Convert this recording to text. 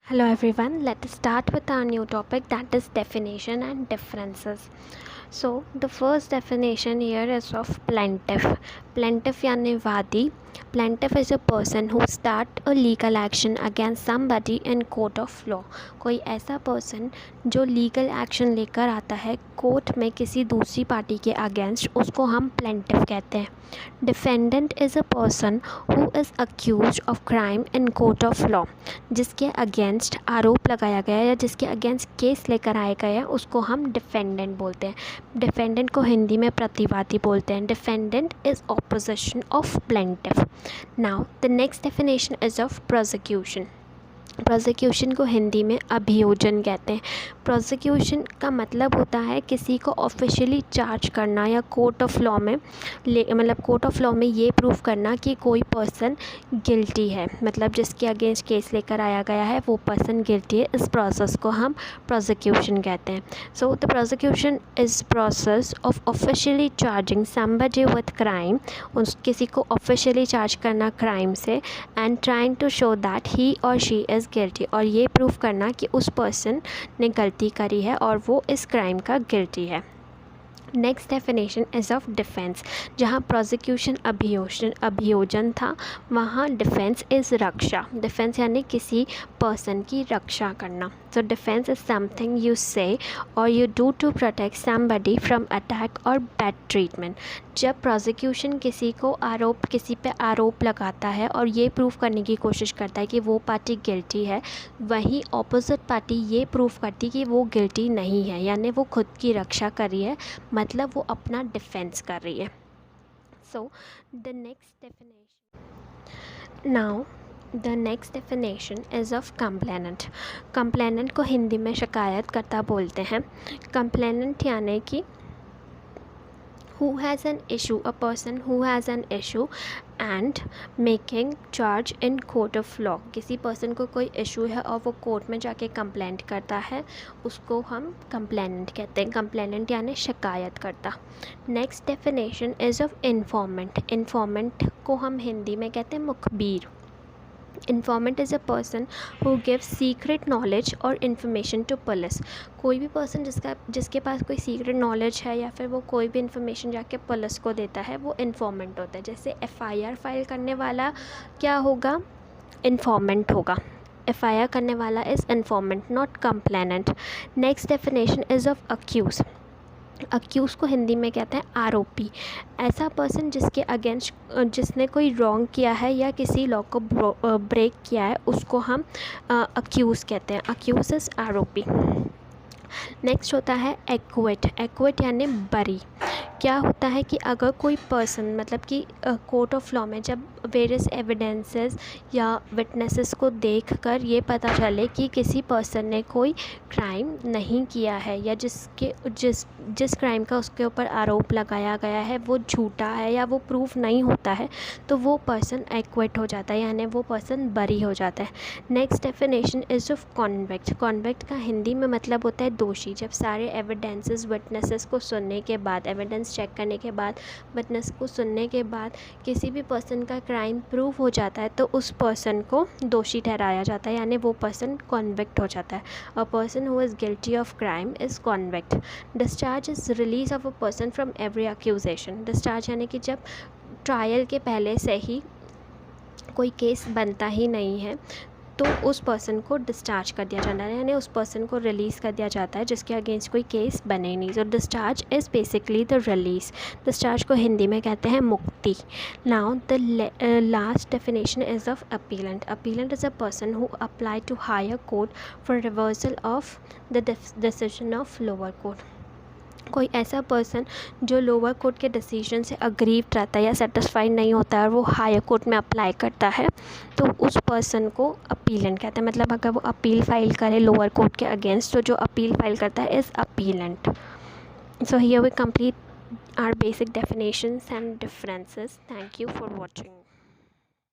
Hello everyone, let us start with our new topic, that is definition and differences. So the first definition here is of plaintiff. Plaintiff यानी वादी. Plaintiff is a person who start a legal action against somebody in court of law. कोई ऐसा person जो legal action लेकर आता है court में किसी दूसरी पार्टी के अगेंस्ट, उसको हम plaintiff कहते हैं. Defendant is a person who is accused of crime in court of law. जिसके अगेंस्ट आरोप लगाया गया या जिसके अगेंस्ट केस लेकर आया गया उसको हम डिफेंडेंट बोलते हैं. डिफेंडेंट को हिंदी में प्रतिवादी बोलते हैं. Defendant is opposition of plaintiff. Now the next definition is of prosecution. Prosecution को हिंदी में अभियोजन कहते हैं. प्रोसिक्यूशन का मतलब होता है किसी को ऑफिशियली चार्ज करना या कोर्ट ऑफ लॉ में कोर्ट ऑफ लॉ में ये प्रूव करना कि कोई पर्सन गिल्टी है, मतलब जिसके अगेंस्ट केस लेकर आया गया है वो पर्सन गिल्टी है. इस प्रोसेस को हम प्रोसिक्यूशन कहते हैं. So the prosecution is process of officially charging somebody with crime. किसी को ऑफिशियली चार्ज करना क्राइम से and trying to show that he or she is guilty, और ये प्रूव करना कि उस पर्सन ने गलती करी है और वो इस क्राइम का गिल्टी है. Next definition is of defence. जहाँ प्रोसिक्यूशन अभियोजन था, वहाँ डिफेंस इज़ रक्षा. डिफेंस यानी किसी पर्सन की रक्षा करना. So defence is something you say or you do to protect somebody from attack or bad treatment. जब प्रोसिक्यूशन किसी पे आरोप लगाता है और ये प्रूव करने की कोशिश करता है कि वो पार्टी गिल्टी है, वहीं ऑपोजिट पार्टी ये प्रूव करती कि वो गिल्टी नहीं है, यानी वो खुद की रक्षा कर रही है, मतलब वो अपना डिफेंस कर रही है. So the next definition is of complainant. Complainant को हिंदी में शिकायतकर्ता बोलते हैं. कंप्लेनेंट यानी कि who has an issue, a person who has an issue and making charge in court of law. किसी पर्सन को कोई इशू है और वो कोर्ट में जाके कंप्लेंट करता है, उसको हम कंप्लेनेंट कहते हैं. कंप्लेनेंट यानी शिकायत करता. Next definition is of informant. Informant को हम हिंदी में कहते हैं मुखबिर. Informant is a person who gives secret knowledge और इन्फॉर्मेशन टू पुलिस. कोई भी पर्सन जिसके पास कोई सीक्रेट नॉलेज है या फिर वो कोई भी इन्फॉर्मेशन जाके पुलिस को देता है, वो इन्फॉर्मेंट होता है. जैसे FIR फाइल करने वाला क्या होगा, इन्फॉर्मेंट होगा. FIR करने वाला is informant, not complainant. Next definition is of accused. Accused को हिंदी में कहते हैं आरोपी. ऐसा पर्सन जिसके अगेंस्ट जिसने कोई रॉन्ग किया है या किसी लॉ को ब्रेक किया है, उसको हम अक्यूज़ कहते हैं. अक्यूज़ इज़ आरोपी. नेक्स्ट होता है एक्विट. एक्विट यानी बरी. क्या होता है कि अगर कोई पर्सन, मतलब कि कोर्ट ऑफ लॉ में जब वेरियस एविडेंसेस या विटनेसेस को देखकर ये पता चले कि किसी पर्सन ने कोई क्राइम नहीं किया है या जिस क्राइम का उसके ऊपर आरोप लगाया गया है वो झूठा है या वो प्रूफ नहीं होता है, तो वो पर्सन एक्विट हो जाता है, यानी वो पर्सन बरी हो जाता है. Next definition is of convict. Convict का हिंदी में मतलब होता है दोषी. जब सारे एविडेंसेस विटनेसेस को सुनने के बाद, एविडेंस चेक करने के बाद, विटनेस को सुनने के बाद किसी भी पर्सन का क्राइम प्रूव हो जाता है, तो उस पर्सन को दोषी ठहराया जाता है, यानी वो पर्सन कॉन्विक्ट हो जाता है. A person who is guilty of crime is convict. Discharge is release of a person from every accusation. Discharge यानी कि जब ट्रायल के पहले से ही कोई केस बनता ही नहीं है, तो उस पर्सन को डिस्चार्ज कर दिया जाता है, यानी उस पर्सन को रिलीज़ कर दिया जाता है जिसके अगेंस्ट कोई केस बने नहीं. So discharge is basically the release. Discharge को हिंदी में कहते हैं मुक्ति. Now the last definition is of appellant. Appellant is a person who apply to higher court for reversal of the decision of lower court. कोई ऐसा person जो lower court के decision से अग्रीव रहता है या सेटिस्फाइड नहीं होता है और वो हायर कोर्ट में अप्लाई करता है, तो उस पर्सन को अपीलेंट कहते हैं. मतलब अगर वो अपील फाइल करे लोअर कोर्ट के अगेंस्ट, तो जो अपील फाइल करता है is appellant. So here we complete our basic definitions and differences. Thank you for watching.